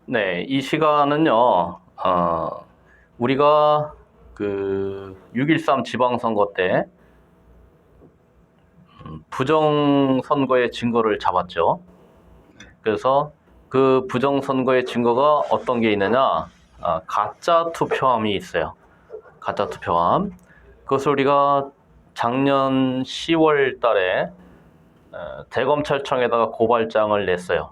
네, 이 시간은요, 우리가 그 6.13 지방선거 때 부정선거의 증거를 잡았죠. 그래서 그 부정선거의 증거가 어떤 게 있느냐, 가짜 투표함이 있어요. 가짜 투표함. 그것을 우리가 작년 10월 달에 대검찰청에다가 고발장을 냈어요.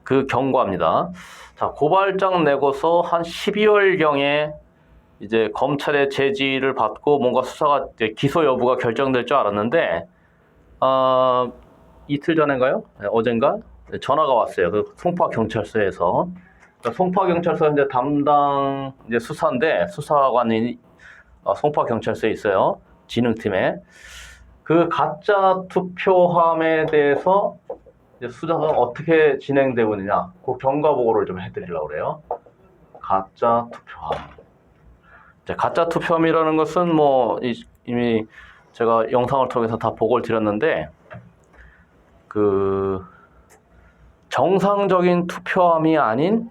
그 경고합니다. 자, 고발장 내고서 한 12월경에 이제 검찰의 제지를 받고 뭔가 수사가 기소 여부가 결정될 줄 알았는데, 이틀 전인가요? 네, 어젠가 전화가 왔어요. 그 송파 경찰서에서. 그러니까 송파 경찰서 이제 담당 이제 수사인데 수사관이 송파 경찰서에 있어요. 진흥팀에. 그 가짜 투표함에 대해서 이제 수사가 어떻게 진행되고 있느냐, 그 경과 보고를 좀 해드리려고 그래요. 가짜 투표함. 가짜 투표함이라는 것은 뭐 이미 제가 영상을 통해서 다 보고를 드렸는데, 그 정상적인 투표함이 아닌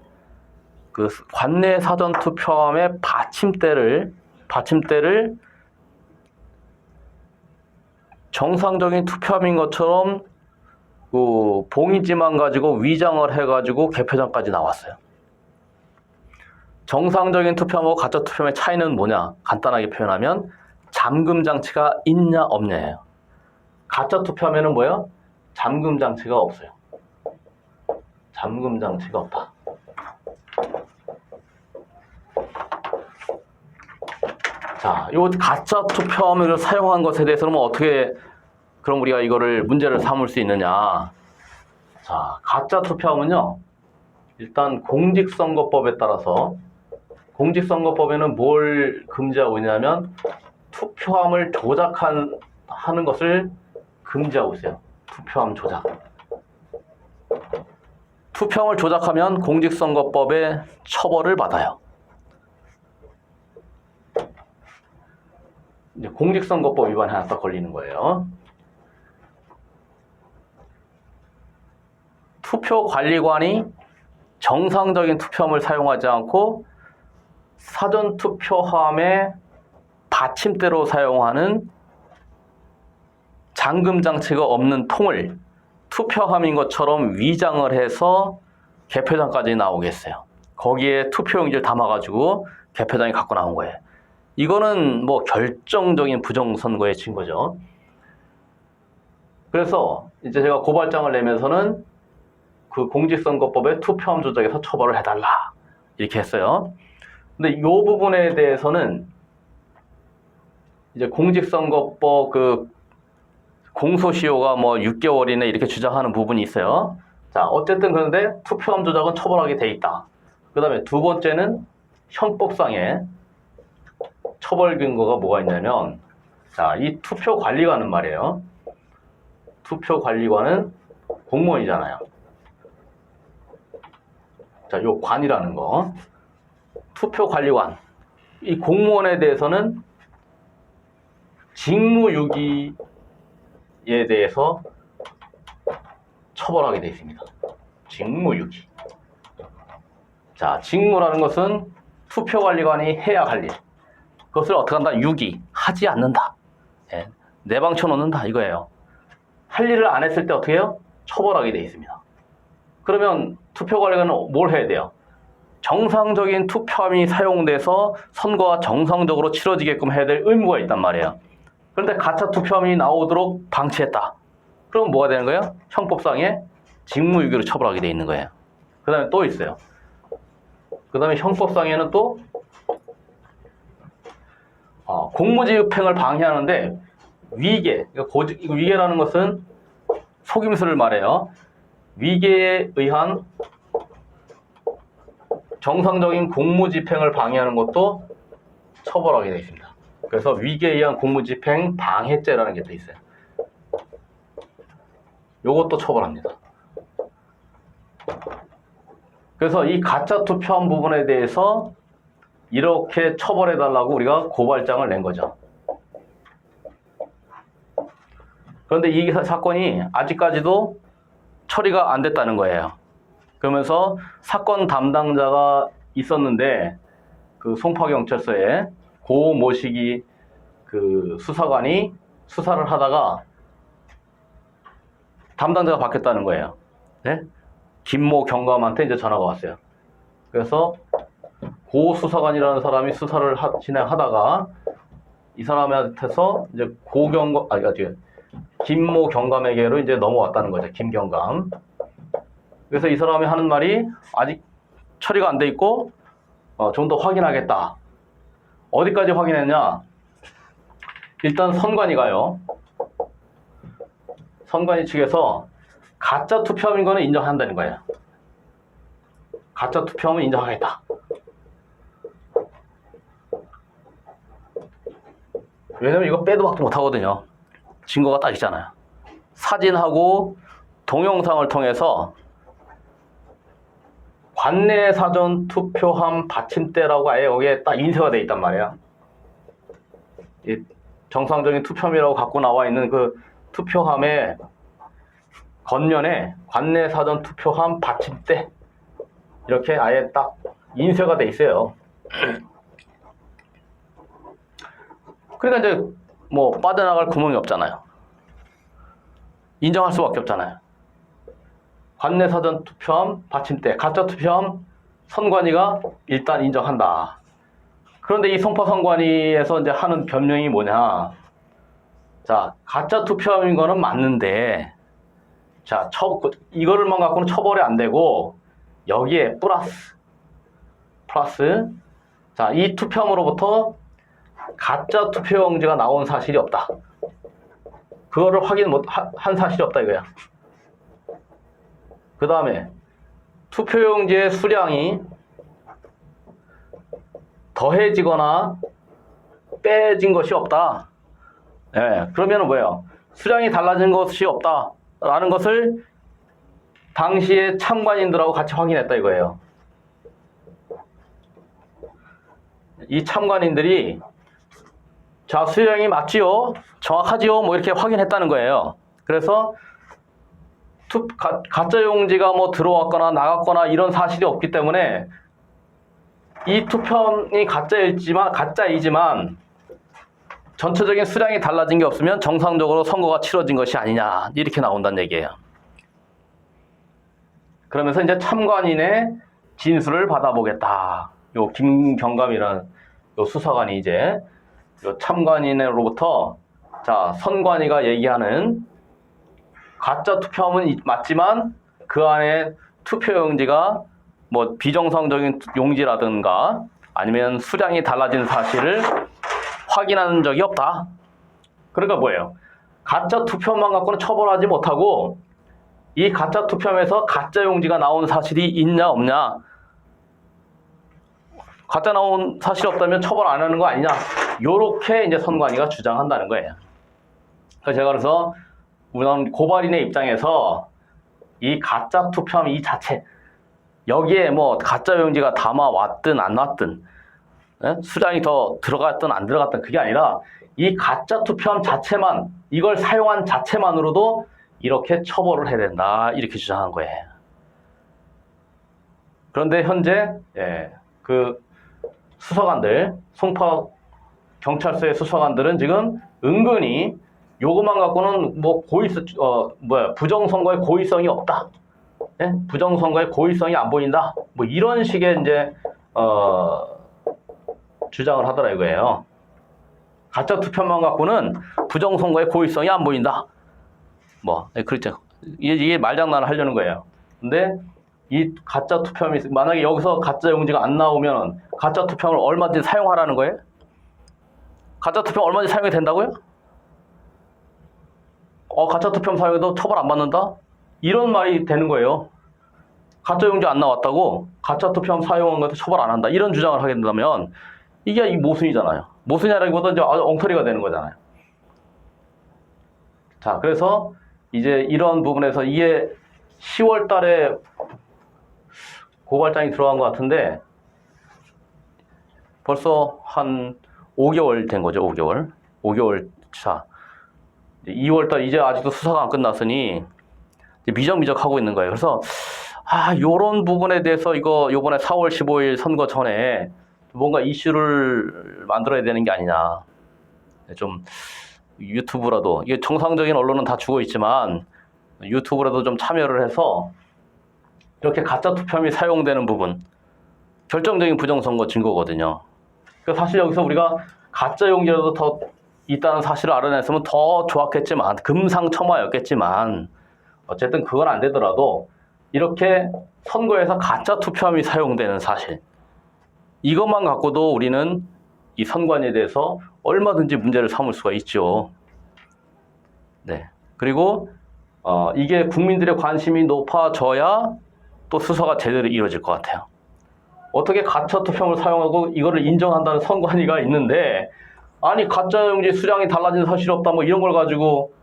그 관내 사전 투표함의 받침대를 정상적인 투표함인 것처럼 그 봉이지만 가지고 위장을 해가지고 개표장까지 나왔어요. 정상적인 투표함하고 가짜 투표함의 차이는 뭐냐? 간단하게 표현하면 잠금 장치가 있냐 없냐예요. 가짜 투표함에는 뭐예요? 잠금 장치가 없어요. 잠금 장치가 없다. 자, 이 가짜 투표함을 사용한 것에 대해서는 뭐 어떻게 그럼 우리가 이거를 문제를 삼을 수 있느냐? 자, 가짜 투표함은요, 일단 공직선거법에 따라서, 공직선거법에는 뭘 금지하고 있냐면 투표함을 조작하는 것을 금지하고 있어요. 투표함 조작. 투표함을 조작하면 공직선거법에 처벌을 받아요. 이제 공직선거법 위반 하나 딱 걸리는 거예요. 투표관리관이 정상적인 투표함을 사용하지 않고 사전투표함의 받침대로 사용하는 잠금 장치가 없는 통을 투표함인 것처럼 위장을 해서 개표장까지 나오게 했어요. 거기에 투표용지를 담아가지고 개표장에 갖고 나온 거예요. 이거는 뭐 결정적인 부정선거의 증거죠. 그래서 이제 제가 고발장을 내면서는 그 공직선거법에 투표함 조작에서 처벌을 해달라 이렇게 했어요. 근데 이 부분에 대해서는 이제 공직선거법 그 공소시효가 뭐 6개월 이내 이렇게 주장하는 부분이 있어요. 자, 어쨌든 그런데 투표함 조작은 처벌하게 돼 있다. 그 다음에 두 번째는 형법상에 처벌 근거가 뭐가 있냐면, 자, 이 투표관리관은 말이에요. 투표관리관은 공무원이잖아요. 자, 요 관이라는 거. 투표관리관. 이 공무원에 대해서는 직무유기에 대해서 처벌하게 되어 있습니다. 직무유기. 자, 직무라는 것은 투표관리관이 해야 할 일. 그것을 어떻게 한다? 유기. 하지 않는다. 네. 내방쳐 놓는다. 이거예요. 할 일을 안 했을 때 어떻게 해요? 처벌하게 되어 있습니다. 그러면 투표관리관은 뭘 해야 돼요? 정상적인 투표함이 사용돼서 선거가 정상적으로 치러지게끔 해야 될 의무가 있단 말이에요. 그런데 가짜 투표함이 나오도록 방치했다. 그럼 뭐가 되는 거예요? 형법상에 직무유기로 처벌하게 돼 있는 거예요. 그 다음에 또 있어요. 그 다음에 형법상에는 또 공무집행을 방해하는데 위계, 위계라는 것은 속임수를 말해요. 위계에 의한 정상적인 공무집행을 방해하는 것도 처벌하게 되어 있습니다. 그래서 위계에 의한 공무집행 방해죄라는 게 또 있어요. 요것도 처벌합니다. 그래서 이 가짜 투표한 부분에 대해서 이렇게 처벌해달라고 우리가 고발장을 낸 거죠. 그런데 이 사건이 아직까지도 처리가 안 됐다는 거예요. 그러면서 사건 담당자가 있었는데 그 송파경찰서에 고 모시기 그 수사관이 수사를 하다가 담당자가 바뀌었다는 거예요. 네? 김모 경감한테 이제 전화가 왔어요. 그래서 고 수사관이라는 사람이 수사를 진행하다가 이 사람한테서 이제 김모 경감에게로 이제 넘어왔다는 거죠. 김경감. 그래서 이 사람이 하는 말이 아직 처리가 안 돼 있고 좀 더 확인하겠다. 어디까지 확인했냐? 일단 선관위가요. 선관위 측에서 가짜 투표함인 거는 인정한다는 거예요. 가짜 투표함은 인정하겠다. 왜냐면 이거 빼도 박도 못 하거든요. 증거가 딱 있잖아요. 사진하고 동영상을 통해서 관내 사전 투표함 받침대라고 아예 여기에 딱 인쇄가 돼 있단 말이에요. 이 정상적인 투표함이라고 갖고 나와 있는 그 투표함의 겉면에 관내 사전 투표함 받침대 이렇게 아예 딱 인쇄가 돼 있어요. 그러니까 이제 뭐 빠져나갈 구멍이 없잖아요. 인정할 수밖에 없잖아요. 관내 사전 투표함 받침대, 가짜 투표함 선관위가 일단 인정한다. 그런데 이 송파 선관위에서 이제 하는 변명이 뭐냐? 자, 가짜 투표함인 거는 맞는데, 자, 이거를만 갖고는 처벌이 안 되고 여기에 플러스, 자, 이 투표함으로부터 가짜 투표용지가 나온 사실이 없다. 그거를 확인 한 사실이 없다 이거야. 그 다음에 투표용지의 수량이 더해지거나 빼진 것이 없다. 예, 그러면 뭐예요? 수량이 달라진 것이 없다라는 것을 당시에 참관인들하고 같이 확인했다 이거예요. 이 참관인들이 자, 수량이 맞지요? 정확하지요? 뭐 이렇게 확인했다는 거예요. 그래서 가짜 용지가 뭐 들어왔거나 나갔거나 이런 사실이 없기 때문에 이 투표함이 가짜이지만 전체적인 수량이 달라진 게 없으면 정상적으로 선거가 치러진 것이 아니냐 이렇게 나온다는 얘기예요. 그러면서 이제 참관인의 진술을 받아보겠다. 요 김경감이라는 요 수사관이 이제 요 참관인으로부터 자, 선관위가 얘기하는 가짜 투표함은 맞지만 그 안에 투표용지가 뭐 비정상적인 용지라든가 아니면 수량이 달라진 사실을 확인한 적이 없다. 그러니까 뭐예요? 가짜 투표함만 갖고는 처벌하지 못하고 이 가짜 투표함에서 가짜 용지가 나온 사실이 있냐 없냐, 가짜 나온 사실이 없다면 처벌 안 하는 거 아니냐, 요렇게 이제 선관위가 주장한다는 거예요. 그래서 우선 고발인의 입장에서 이 가짜 투표함 이 자체 여기에 뭐 가짜 용지가 담아왔든 안 왔든 수량이 더 들어갔든 안 들어갔든 그게 아니라 이 가짜 투표함 자체만, 이걸 사용한 자체만으로도 이렇게 처벌을 해야 된다 이렇게 주장한 거예요. 그런데 현재 그 수사관들, 송파 경찰서의 수사관들은 지금 은근히 요것만 갖고는 뭐 부정선거의 고의성이 없다. 예? 부정선거의 고의성이 안 보인다. 뭐 이런 식의 이제 주장을 하더라 이거예요. 가짜 투표만 갖고는 부정선거의 고의성이 안 보인다. 뭐 그렇죠. 이게 말장난을 하려는 거예요. 근데 이 가짜 투표함이 만약에 여기서 가짜 용지가 안 나오면 가짜 투표함을 얼마든지 사용하라는 거예요? 가짜 투표함 얼마든지 사용이 된다고요? 가짜 투표함 사용해도 처벌 안 받는다? 이런 말이 되는 거예요. 가짜 용지 안 나왔다고 가짜 투표함 사용한 것도 처벌 안 한다. 이런 주장을 하게 된다면 이게 모순이잖아요. 모순이라기보다 이제 아주 엉터리가 되는 거잖아요. 자, 그래서 이제 이런 부분에서 이게 10월 달에 고발장이 들어간 것 같은데 벌써 한 5개월 된 거죠. 5개월 차. 2월달 이제 아직도 수사가 안 끝났으니 이제 미적미적 하고 있는 거예요. 그래서 요런 부분에 대해서 이거 요번에 4월 15일 선거 전에 뭔가 이슈를 만들어야 되는 게 아니냐. 좀 유튜브라도, 이게 정상적인 언론은 다 주고 있지만 유튜브라도 좀 참여를 해서 이렇게 가짜 투표함이 사용되는 부분, 결정적인 부정선거 증거거든요. 그러니까 사실 여기서 우리가 가짜 용지라도 더 있다는 사실을 알아냈으면 더 좋았겠지만, 금상첨화였겠지만, 어쨌든 그건 안 되더라도 이렇게 선거에서 가짜 투표함이 사용되는 사실, 이것만 갖고도 우리는 이 선관위에 대해서 얼마든지 문제를 삼을 수가 있죠. 네. 그리고 이게 국민들의 관심이 높아져야 또 수사가 제대로 이루어질 것 같아요. 어떻게 가짜 투표함을 사용하고 이거를 인정한다는 선관위가 있는데, 아니 가짜 용지 수량이 달라진 사실이 없다 뭐 이런 걸 가지고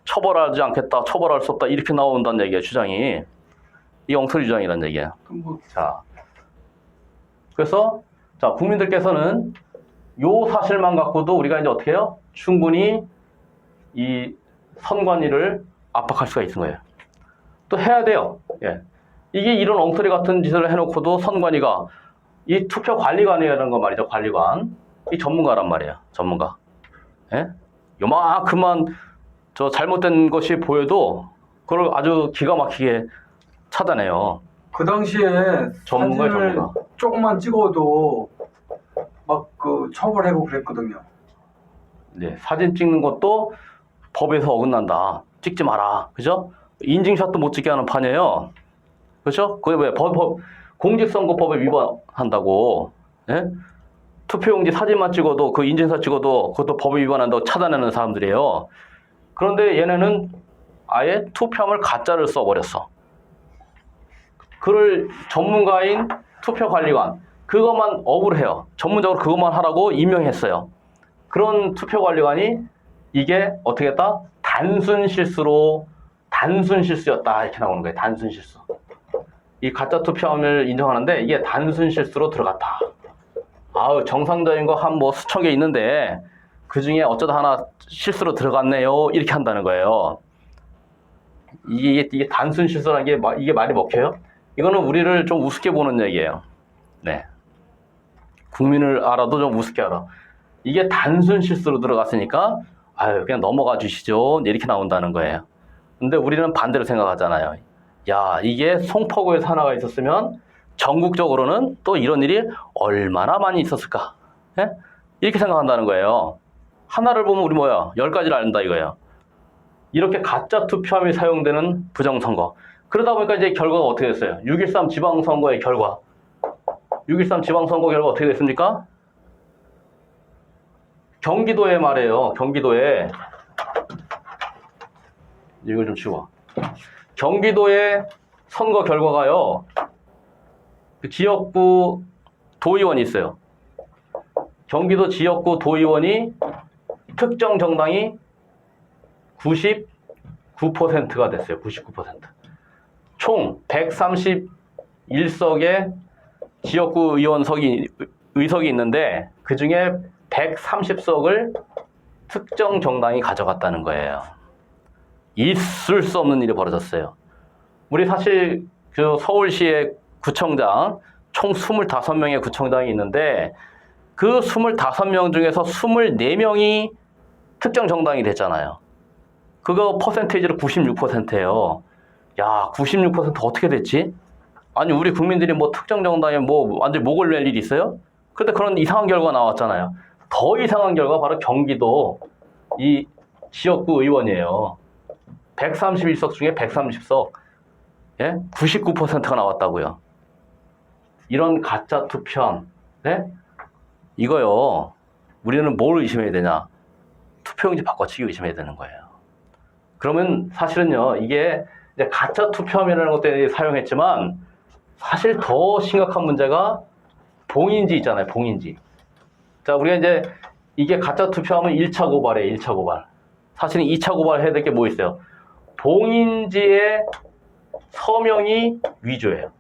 처벌하지 않겠다, 처벌할 수 없다 이렇게 나온다는 얘기예요. 주장이. 이 엉터리 주장이라는 얘기예요. 자, 그래서 자, 국민들께서는 요 사실만 갖고도 우리가 이제 어떻게 해요? 충분히 이 선관위를 압박할 수가 있는 거예요. 또 해야 돼요. 예. 이게 이런 엉터리 같은 짓을 해놓고도 선관위가, 이 투표관리관이라는 거 말이죠. 관리관. 이 전문가란 말이에요. 전문가. 예? 요만큼만 저 잘못된 것이 보여도 그걸 아주 기가 막히게 차단해요. 그 당시에 전문가예요, 사진을 전문가. 조금만 찍어도 막 그 처벌하고 그랬거든요. 네, 사진 찍는 것도 법에서 어긋난다. 찍지 마라. 그죠? 인증샷도 못 찍게 하는 판이에요. 그죠? 그게 왜? 공직선거법에 위반한다고. 예? 투표용지 사진만 찍어도, 그 인증샷 찍어도 그것도 법에 위반한다고 차단하는 사람들이에요. 그런데 얘네는 아예 투표함을 가짜를 써버렸어. 그걸 전문가인 투표관리관, 그것만 억울해요. 전문적으로 그것만 하라고 임명했어요. 그런 투표관리관이 이게 어떻게 했다? 단순 실수였다 이렇게 나오는 거예요. 단순 실수. 이 가짜 투표함을 인정하는데 이게 단순 실수로 들어갔다. 정상적인 거 한 뭐 수천 개 있는데 그 중에 어쩌다 하나 실수로 들어갔네요 이렇게 한다는 거예요. 이게 단순 실수라는 게 이게 말이 먹혀요? 이거는 우리를 좀 우습게 보는 얘기예요. 네. 국민을 알아도 좀 우습게 알아. 이게 단순 실수로 들어갔으니까 그냥 넘어가 주시죠 이렇게 나온다는 거예요. 근데 우리는 반대로 생각하잖아요. 야, 이게 송파구에서 하나가 있었으면 전국적으로는 또 이런 일이 얼마나 많이 있었을까? 예? 이렇게 생각한다는 거예요. 하나를 보면 우리 10가지를 안다 이거예요. 이렇게 가짜 투표함이 사용되는 부정선거. 그러다 보니까 이제 결과가 어떻게 됐어요? 6.13 지방선거의 결과. 6.13 지방선거 결과 어떻게 됐습니까? 경기도에 말이에요. 경기도에. 이걸 좀 치워. 경기도의 선거 결과가요. 그 지역구 도의원이 있어요. 경기도 지역구 도의원이 특정 정당이 99%가 됐어요. 99%. 총 131석의 지역구 의석이 있는데 그 중에 130석을 특정 정당이 가져갔다는 거예요. 있을 수 없는 일이 벌어졌어요. 우리 사실 그 서울시의 구청장 총 25명의 구청장이 있는데 그 25명 중에서 24명이 특정 정당이 됐잖아요. 그거 퍼센테이지로 96%예요. 야, 96% 어떻게 됐지? 아니, 우리 국민들이 뭐 특정 정당에 뭐 완전 목을 낼 일이 있어요? 그런데 그런 이상한 결과가 나왔잖아요. 더 이상한 결과 바로 경기도 이 지역구 의원이에요. 131석 중에 130석, 예? 99%가 나왔다고요. 이런 가짜 투표함, 네? 이거요. 우리는 뭘 의심해야 되냐? 투표용지 바꿔치기 의심해야 되는 거예요. 그러면 사실은요, 이게 이제 가짜 투표함이라는 것 때문에 사용했지만 사실 더 심각한 문제가 봉인지 있잖아요, 봉인지. 자, 우리가 이제 이게 가짜 투표하면 1차 고발이에요, 1차 고발. 사실은 2차 고발 해야 될 게 뭐 있어요? 봉인지의 서명이 위조예요.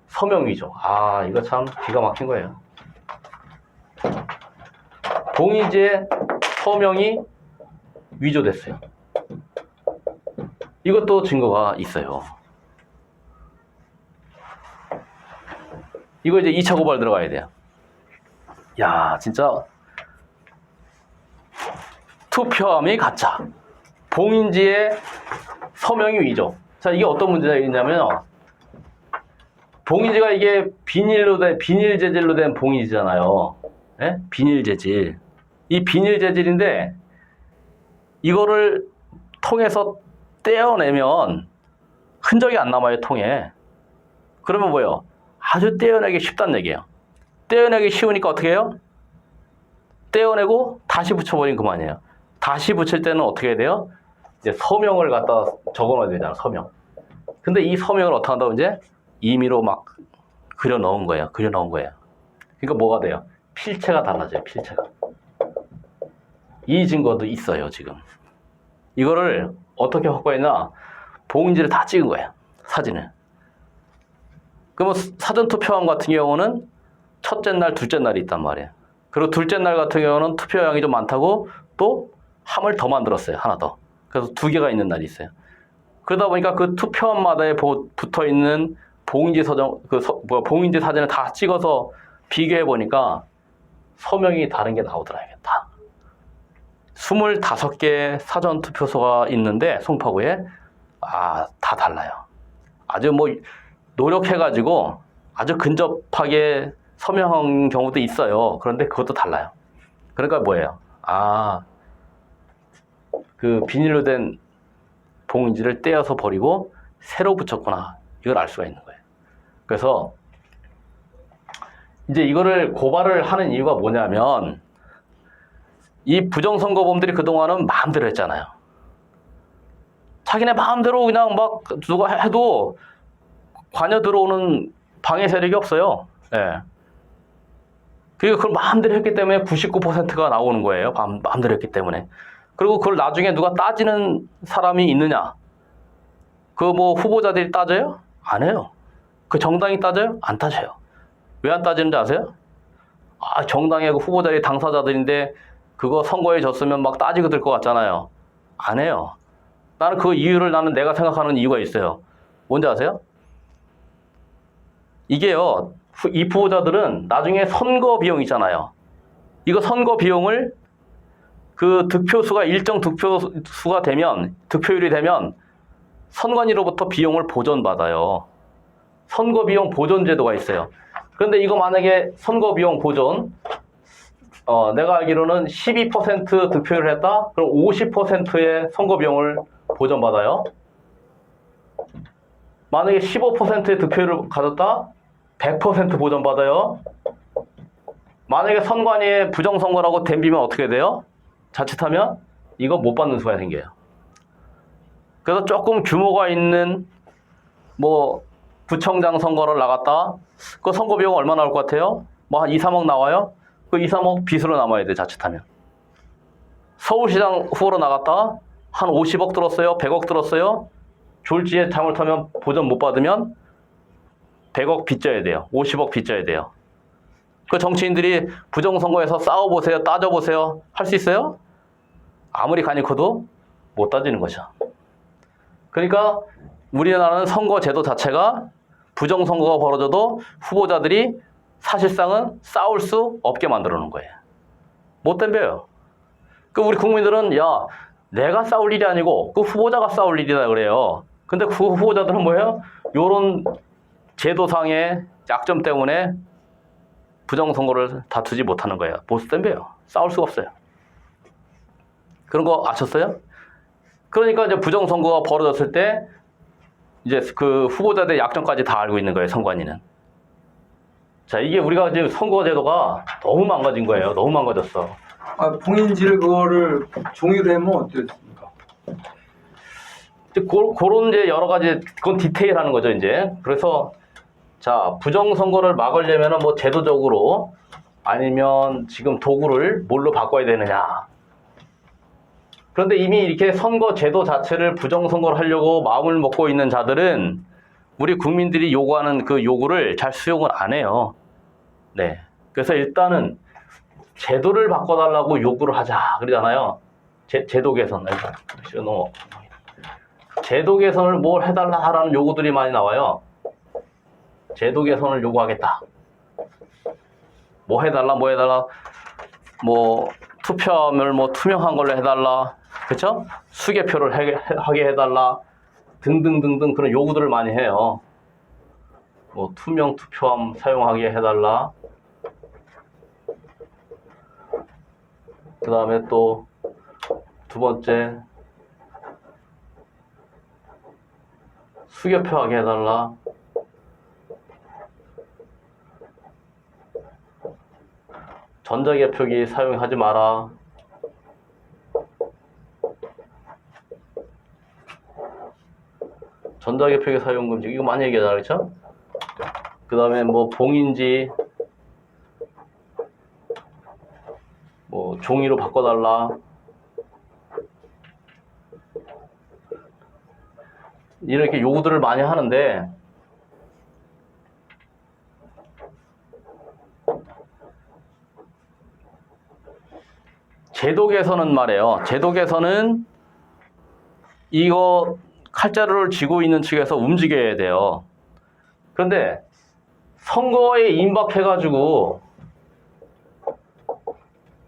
서명 위조. 이거 참 기가 막힌 거예요. 봉인지의 서명이 위조됐어요. 이것도 증거가 있어요. 이거 이제 2차 고발 들어가야 돼요. 야, 진짜 투표함이 가짜, 봉인지에 서명이 위조. 자, 이게 어떤 문제가 있냐면요. 봉인지가 이게 비닐 재질로 된 봉인지잖아요. 예? 비닐 재질. 이 비닐 재질인데 이거를 통에서 떼어내면 흔적이 안 남아요, 통에. 그러면 뭐예요? 아주 떼어내기 쉽다는 얘기예요. 떼어내기 쉬우니까 어떻게 해요? 떼어내고 다시 붙여버리면 그만이에요. 다시 붙일 때는 어떻게 해야 돼요? 이제 서명을 갖다 적어놔야 되잖아, 서명. 근데 이 서명을 어떻게 한다고 이제? 임의로 막 그려 넣은 거예요. 그려 넣은 거예요. 그러니까 뭐가 돼요? 필체가 달라져요, 필체가. 이 증거도 있어요, 지금. 이거를 어떻게 확보했나? 봉인지를 다 찍은 거예요, 사진을. 그러면 사전투표함 같은 경우는 첫째 날, 둘째 날이 있단 말이에요. 그리고 둘째 날 같은 경우는 투표량이 좀 많다고 또 함을 더 만들었어요, 하나 더. 그래서 2개가 있는 날이 있어요. 그러다 보니까 그 투표함마다에 붙어 있는 봉인지 사진을 다 찍어서 비교해 보니까 서명이 다른 게 나오더라고요, 다. 25개 사전투표소가 있는데, 송파구에. 다 달라요. 아주 뭐, 노력해가지고 아주 근접하게 서명한 경우도 있어요. 그런데 그것도 달라요. 그러니까 뭐예요? 그 비닐로 된 봉인지를 떼어서 버리고 새로 붙였구나. 이걸 알 수가 있는 거예요. 그래서 이제 이거를 고발을 하는 이유가 뭐냐면, 이 부정선거범들이 그동안은 마음대로 했잖아요. 자기네 마음대로 그냥 막 누가 해도 관여 들어오는 방해 세력이 없어요. 예. 그리고 그걸 마음대로 했기 때문에 99%가 나오는 거예요. 마음대로 했기 때문에. 그리고 그걸 나중에 누가 따지는 사람이 있느냐? 그 뭐 후보자들이 따져요? 안 해요. 그 정당이 따져요? 안 따져요. 왜 안 따지는지 아세요? 정당의 그 후보자들이 당사자들인데 그거 선거에 졌으면 막 따지고 들 것 같잖아요. 안 해요. 나는 그 이유를 내가 생각하는 이유가 있어요. 뭔지 아세요? 이게요, 이 후보자들은 나중에 선거 비용 있잖아요. 이거 선거 비용을 그 득표수가 일정 득표수가 되면, 득표율이 되면 선관위로부터 비용을 보전받아요. 선거 비용 보존 제도가 있어요. 그런데 이거 만약에 선거 비용 보존, 내가 알기로는 12% 득표를 했다? 그럼 50%의 선거 비용을 보전받아요. 만약에 15%의 득표율을 가졌다? 100% 보전받아요. 만약에 선관위에 부정선거라고 덤비면 어떻게 돼요? 자칫하면 이거 못 받는 수가 생겨요. 그래서 조금 규모가 있는 뭐 구청장 선거를 나갔다? 그 선거 비용 얼마 나올 것 같아요? 뭐 한 2, 3억 나와요? 그 2, 3억 빚으로 남아야 돼, 자칫하면. 서울시장 후보로 나갔다? 한 50억 들었어요? 100억 들었어요? 졸지에 잘못하면 보전 못 받으면 100억 빚져야 돼요. 50억 빚져야 돼요. 그 정치인들이 부정선거에서 싸워보세요, 따져보세요. 할 수 있어요? 아무리 간이 커도 못 따지는 거죠. 그러니까 우리나라는 선거 제도 자체가 부정선거가 벌어져도 후보자들이 사실상은 싸울 수 없게 만들어 놓은 거예요. 못 덤벼요. 그 우리 국민들은 내가 싸울 일이 아니고 그 후보자가 싸울 일이다 그래요. 근데 그 후보자들은 뭐예요? 요런 제도상의 약점 때문에 부정선거를 다투지 못하는 거예요. 못 덤벼요. 싸울 수가 없어요. 그런 거 아셨어요? 그러니까 이제 부정선거가 벌어졌을 때 이제 그 후보자들의 약점까지 다 알고 있는 거예요, 선관위는. 자, 이게 우리가 지금 선거제도가 너무 망가진 거예요. 너무 망가졌어. 봉인지를 그거를 종이로 하면 어떻습니까? 그런 이제 여러 가지, 그건 디테일하는 거죠, 이제. 그래서, 자, 부정선거를 막으려면 뭐 제도적으로 아니면 지금 도구를 뭘로 바꿔야 되느냐. 그런데 이미 이렇게 선거 제도 자체를 부정선거를 하려고 마음을 먹고 있는 자들은 우리 국민들이 요구하는 그 요구를 잘 수용을 안 해요. 네. 그래서 일단은 제도를 바꿔달라고 요구를 하자. 그러잖아요. 제도 개선. 제도 개선을 뭘 해달라라는 요구들이 많이 나와요. 제도 개선을 요구하겠다. 뭐 해달라, 뭐 해달라, 뭐 투표함을 뭐 투명한 걸로 해달라, 그렇죠? 수개표를 하게 해달라 등등등등 그런 요구들을 많이 해요. 뭐 투명 투표함 사용하게 해달라. 그 다음에 또 두 번째 수개표 하게 해달라. 전자개표기 사용하지 마라. 전자개표기 사용 금지, 이거 많이 얘기하잖아, 그렇죠? 그 다음에 뭐 봉인지 뭐 종이로 바꿔달라. 이렇게 요구들을 많이 하는데 제도 개선은 말이에요. 제도 개선은 이거 칼자루를 쥐고 있는 측에서 움직여야 돼요. 그런데 선거에 임박해가지고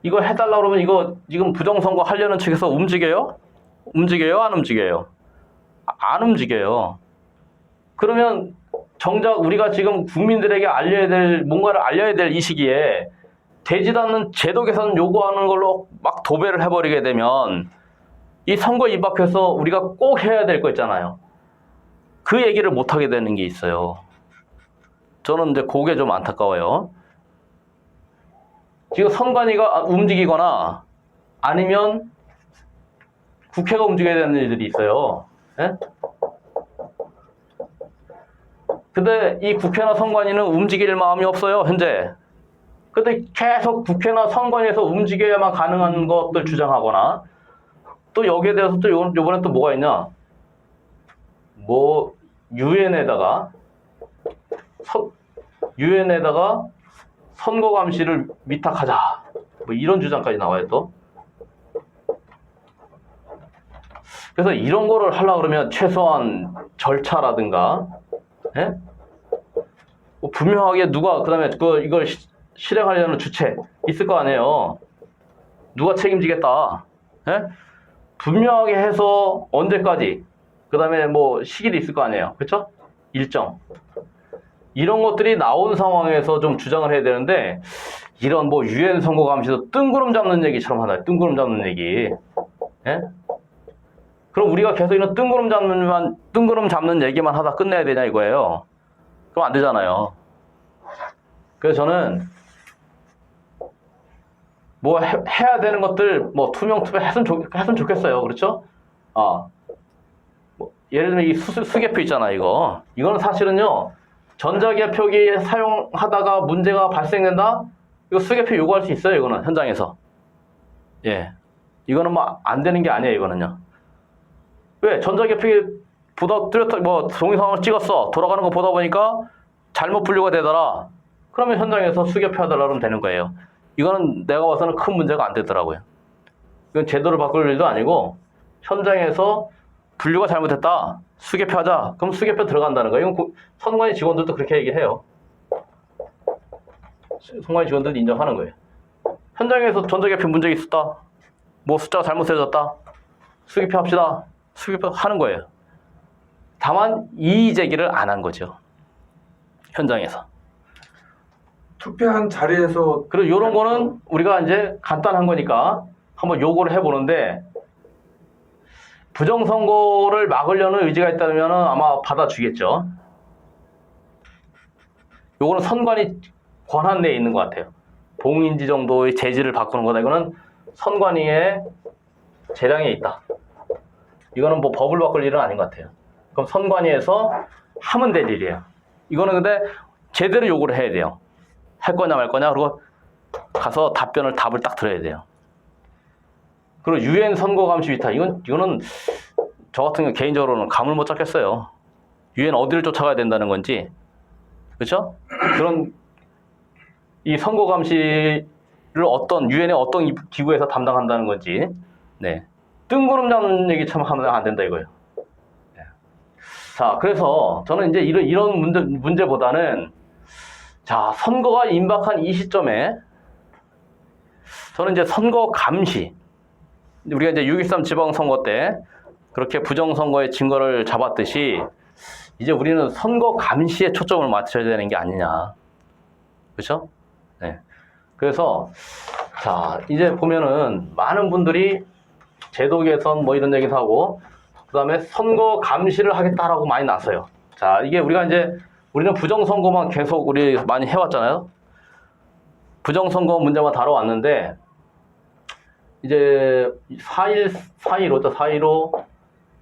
이거 해달라고 그러면 이거 지금 부정선거 하려는 측에서 움직여요? 움직여요? 안 움직여요? 안 움직여요. 그러면 정작 우리가 지금 국민들에게 알려야 될, 뭔가를 알려야 될 이 시기에 되지도 않는 제도 개선 요구하는 걸로 막 도배를 해버리게 되면 이 선거 임박해서 우리가 꼭 해야 될 거 있잖아요. 그 얘기를 못 하게 되는 게 있어요. 저는 이제 그게 좀 안타까워요. 지금 선관위가 움직이거나 아니면 국회가 움직여야 되는 일들이 있어요. 예? 근데 이 국회나 선관위는 움직일 마음이 없어요, 현재. 근데 계속 국회나 선관위에서 움직여야만 가능한 것들 주장하거나 또 여기에 대해서 또 요번에 또 뭐가 있냐? 뭐 유엔에다가 선거 감시를 위탁하자. 뭐 이런 주장까지 나와요, 또. 그래서 이런 거를 하려고 그러면 최소한 절차라든가, 예? 뭐 분명하게 누가, 그 다음에 이걸 실행하려는 주체 있을 거 아니에요. 누가 책임지겠다. 예? 분명하게 해서 언제까지, 그 다음에 뭐 시기도 있을 거 아니에요. 그렇죠? 일정. 이런 것들이 나온 상황에서 좀 주장을 해야 되는데, 이런 뭐 유엔 선거 감시도 뜬구름 잡는 얘기처럼 하나요. 뜬구름 잡는 얘기. 예? 그럼 우리가 계속 이런 뜬구름 잡는 얘기만 하다 끝내야 되냐 이거예요. 그럼 안 되잖아요. 그래서 저는 뭐 해야 되는 것들 뭐 투명 했으면 좋겠어요. 그렇죠? 뭐 예를 들면 이 수개표 있잖아, 이거는 사실은요, 전자개표기 사용하다가 문제가 발생된다? 이거 수개표 요구할 수 있어요, 이거는, 현장에서. 예. 이거는 뭐 안 되는 게 아니에요, 이거는요. 왜? 전자개표기 동영상을 찍었어. 돌아가는 거 보다 보니까 잘못 분류가 되더라. 그러면 현장에서 수개표 하더라 그러면 되는 거예요. 이거는 내가 봐서는 큰 문제가 안 되더라고요. 이건 제도를 바꿀 일도 아니고, 현장에서 분류가 잘못됐다. 수개표 하자. 그럼 수개표 들어간다는 거예요. 이건 선관위 직원들도 그렇게 얘기해요. 선관위 직원들도 인정하는 거예요. 현장에서 전자개표 문제가 있었다. 뭐 숫자가 잘못해졌다. 수개표 합시다. 수개표 하는 거예요. 다만 이의 제기를 안 한 거죠. 현장에서. 투표한 자리에서. 그리고 이런 거는 우리가 이제 간단한 거니까 한번 요구를 해보는데, 부정선거를 막으려는 의지가 있다면 아마 받아주겠죠. 요거는 선관위 권한 내에 있는 것 같아요. 봉인지 정도의 재질을 바꾸는 거다. 이거는 선관위의 재량에 있다. 이거는 뭐 법을 바꿀 일은 아닌 것 같아요. 그럼 선관위에서 하면 될 일이에요. 이거는 근데 제대로 요구를 해야 돼요. 할 거냐 말 거냐. 그리고 가서 답을 딱 들어야 돼요. 그리고 유엔 선거 감시 위탁, 이거는 저 같은 경우 개인적으로는 감을 못 잡겠어요. 유엔 어디를 쫓아가야 된다는 건지, 그렇죠? 그런 이 선거 감시를 유엔의 어떤 기구에서 담당한다는 건지, 네, 뜬구름 잡는 얘기 참 하면 안 된다 이거예요. 네. 자, 그래서 저는 이제 이런 문제보다는 자, 선거가 임박한 이 시점에 저는 이제 선거 감시, 우리가 이제 6.13 지방선거 때 그렇게 부정선거의 증거를 잡았듯이 이제 우리는 선거 감시에 초점을 맞춰야 되는 게 아니냐. 그렇죠? 네. 그래서 자, 이제 보면은 많은 분들이 제도 개선 뭐 이런 얘기도 하고 그다음에 선거 감시를 하겠다라고 많이 나서요. 자, 이게 우리는 부정선거만 계속 우리 많이 해왔잖아요. 부정선거 문제만 다뤄왔는데 이제 4.15죠. 4.15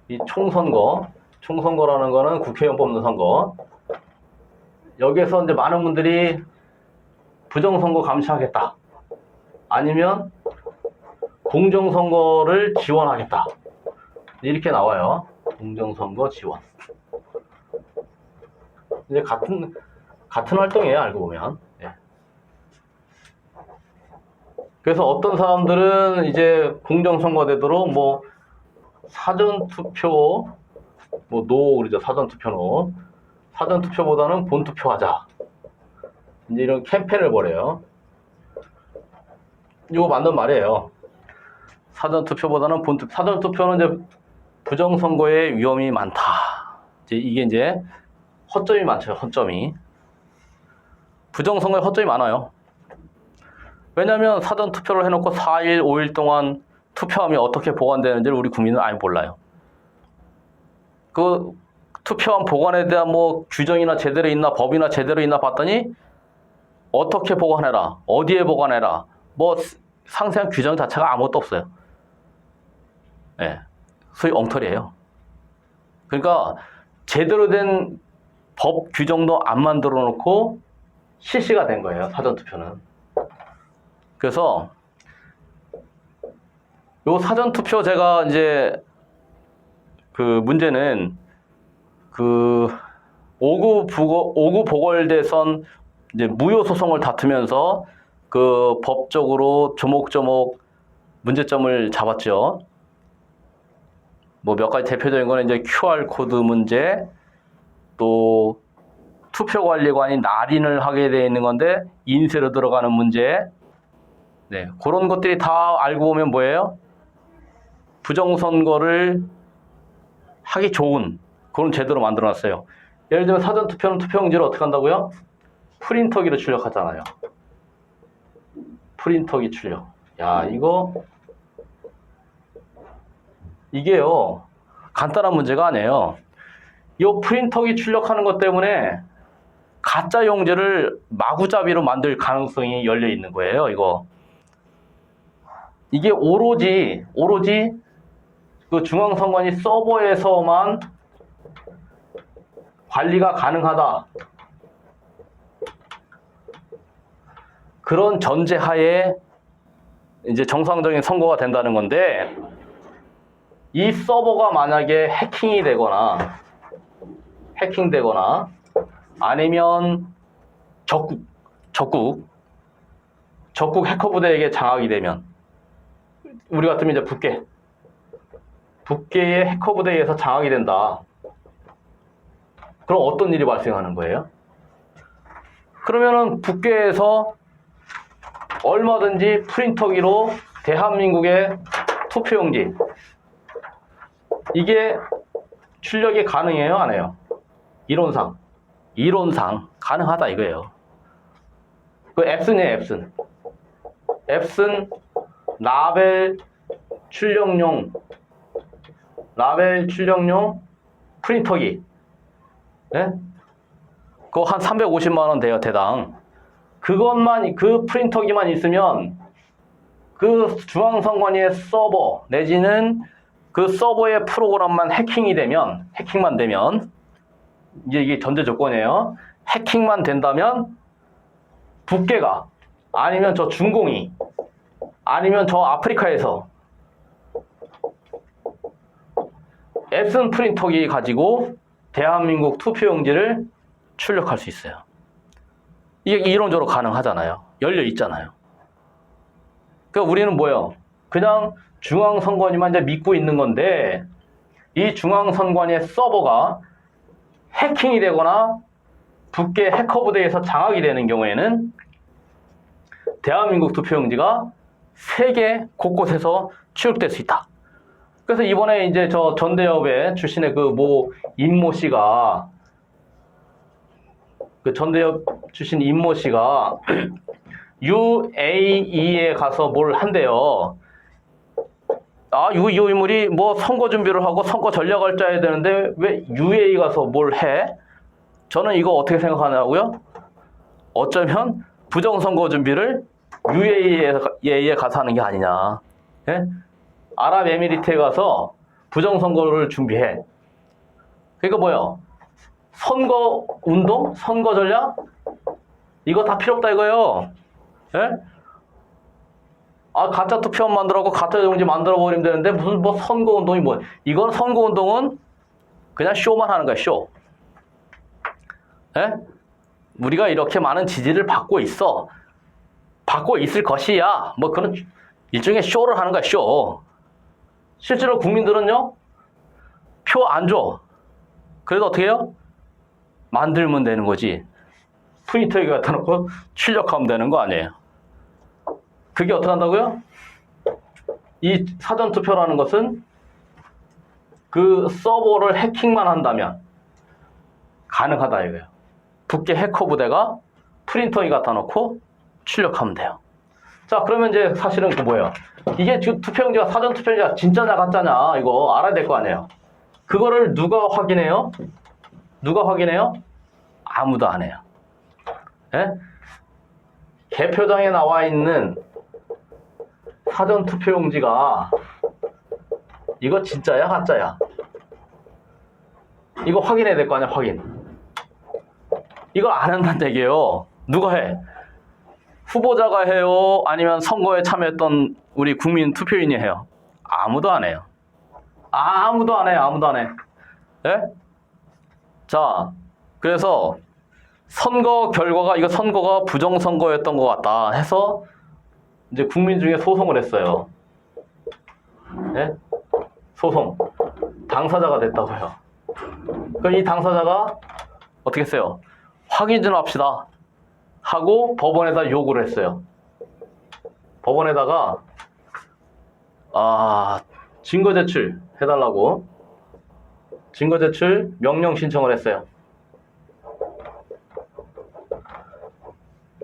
이 총선거라는 거는 국회의원 뽑는 선거. 여기에서 이제 많은 분들이 부정선거 감시하겠다. 아니면 공정선거를 지원하겠다. 이렇게 나와요. 공정선거 지원. 이제 같은 활동이에요, 알고 보면. 예. 그래서 어떤 사람들은 이제 공정선거 되도록 뭐 사전투표, 뭐 노 그러죠. 사전투표 노. 사전투표보다는 본투표하자. 이제 이런 캠페인을 벌여요. 이거 맞는 말이에요. 사전투표보다는 사전투표는 이제 부정선거의 위험이 많다. 이게 이제 허점이 많죠. 허점이. 부정선거에 허점이 많아요. 왜냐하면 사전투표를 해놓고 4일, 5일 동안 투표함이 어떻게 보관되는지를 우리 국민은 아예 몰라요. 그 투표함 보관에 대한 뭐 규정이나 제대로 있나 법이나 제대로 있나 봤더니 어떻게 보관해라, 어디에 보관해라, 뭐 상세한 규정 자체가 아무것도 없어요. 예, 소위 엉터리예요. 그러니까 제대로 된 법 규정도 안 만들어 놓고 실시가 된 거예요, 사전투표는. 그래서 요 사전투표 제가 이제 그 문제는 그 5구 보궐대선 이제 무효 소송을 다투면서 그 법적으로 조목조목 문제점을 잡았죠. 뭐 몇 가지 대표적인 거는 이제 QR코드 문제, 또 투표관리관이 날인을 하게 되어 있는 건데 인쇄로 들어가는 문제. 네, 그런 것들이 다 알고 보면 뭐예요? 부정선거를 하기 좋은 그런 제도로 만들어놨어요. 예를 들면 사전투표는 투표용지를 어떻게 한다고요? 프린터기로 출력하잖아요. 프린터기 출력. 야, 이게요 간단한 문제가 아니에요. 이 프린터기 출력하는 것 때문에 가짜 용지를 마구잡이로 만들 가능성이 열려 있는 거예요. 이게 오로지 그 중앙선관위 서버에서만 관리가 가능하다. 그런 전제하에 이제 정상적인 선거가 된다는 건데, 이 서버가 만약에 해킹되거나 아니면 적국 해커 부대에게 장악이 되면, 우리 같으면 이제 북계의 해커 부대에 의해서 장악이 된다. 그럼 어떤 일이 발생하는 거예요? 그러면은 북계에서 얼마든지 프린터기로 대한민국의 투표용지, 이게 출력이 가능해요, 안 해요? 이론상 가능하다 이거예요. 그 앱슨이에요, 앱슨 라벨 출력용 프린터기. 네? 그거 한 350만 원 돼요, 대당. 그 프린터기만 있으면 그 중앙선관위의 서버 내지는 그 서버의 프로그램만 해킹만 되면, 이제 이게 전제 조건이에요. 해킹만 된다면 북계가, 아니면 저 중공이, 아니면 저 아프리카에서 앱슨 프린터기 가지고 대한민국 투표용지를 출력할 수 있어요. 이게 이론적으로 가능하잖아요. 열려 있잖아요. 그러니까 우리는 뭐예요? 그냥 중앙선관위만 이제 믿고 있는 건데, 이 중앙선관위의 서버가 해킹이 되거나 북계 해커부대에서 장악이 되는 경우에는 대한민국 투표용지가 세계 곳곳에서 출력될 수 있다. 그래서 이번에 이제 저 전대협의 출신의 그 모 임모 씨가 그 전대협 출신 임모 씨가 UAE에 가서 뭘 한대요. 아, 이 인물이 뭐 선거 준비를 하고 선거 전략을 짜야 되는데 왜 UAE 가서 뭘 해? 저는 이거 어떻게 생각하냐고요? 어쩌면 부정선거 준비를 UAE에 가서 하는 게 아니냐. 예? 아랍에미리트에 가서 부정선거를 준비해. 그러니까 뭐요? 선거 운동? 선거 전략? 이거 다 필요 없다 이거예요. 예? 아, 가짜 투표함 만들어고 가짜 용지 만들어 버리면 되는데 무슨 뭐 선거 운동이 뭐? 이건 선거 운동은 그냥 쇼만 하는 거야, 쇼. 예? 우리가 이렇게 많은 지지를 받고 있어. 받고 있을 것이야. 뭐 그런 일종의 쇼를 하는 거야, 쇼. 실제로 국민들은요, 표 안 줘. 그래도 어떻게 해요? 만들면 되는 거지. 트위터에 갖다 놓고 출력하면 되는 거 아니에요. 그게 어떻게 한다고요? 이 사전투표라는 것은 그 서버를 해킹만 한다면 가능하다 이거예요. 북계 해커 부대가 프린터에 갖다 놓고 출력하면 돼요. 자, 그러면 이제 사실은 그 뭐예요? 이게 투표용지가 사전투표용지가 진짜냐 가짜냐 이거 알아야 될 거 아니에요. 그거를 누가 확인해요? 누가 확인해요? 아무도 안 해요. 예? 개표장에 나와 있는 사전투표용지가 이거 진짜야 가짜야? 이거 확인해야 될 거 아니야, 확인. 이걸 안 한다는 얘기예요. 누가 해? 후보자가 해요? 아니면 선거에 참여했던 우리 국민 투표인이 해요? 아무도 안 해요. 아무도 안 해요. 아무도 안 해. 예? 자, 그래서 선거 결과가 이거 선거가 부정선거였던 것 같다 해서 이제 국민 중에 소송을 했어요. 예? 소송. 당사자가 됐다고요. 그럼 이 당사자가 어떻게 했어요? 확인 좀 합시다 하고 법원에다 요구를 했어요. 법원에다가 증거 제출 해달라고 증거 제출 명령 신청을 했어요.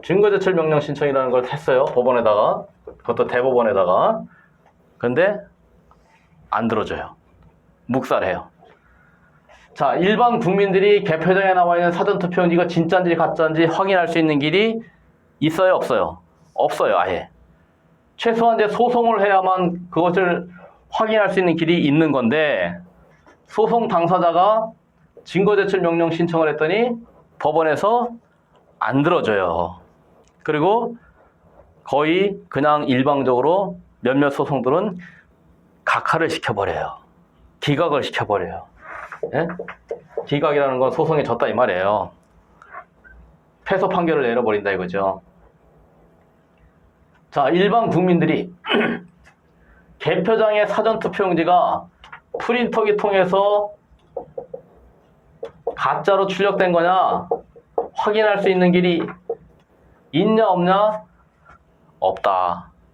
증거 제출 명령 신청이라는 걸 했어요. 법원에다가. 그것도 대법원에다가. 근데 안 들어줘요. 묵살해요. 자, 일반 국민들이 개표장에 나와 있는 사전투표용지가 진짜인지 가짜인지 확인할 수 있는 길이 있어요, 없어요? 없어요, 아예. 최소한 이제 소송을 해야만 그것을 확인할 수 있는 길이 있는 건데, 소송 당사자가 증거 제출 명령 신청을 했더니 법원에서 안 들어줘요. 그리고 거의 그냥 일방적으로 몇몇 소송들은 각하를 시켜버려요. 기각을 시켜버려요. 예? 기각이라는 건 소송에 졌다 이 말이에요. 패소 판결을 내려버린다 이거죠. 자, 일반 국민들이 개표장의 사전투표용지가 프린터기 통해서 가짜로 출력된 거냐 확인할 수 있는 길이 있냐 없냐? 없다.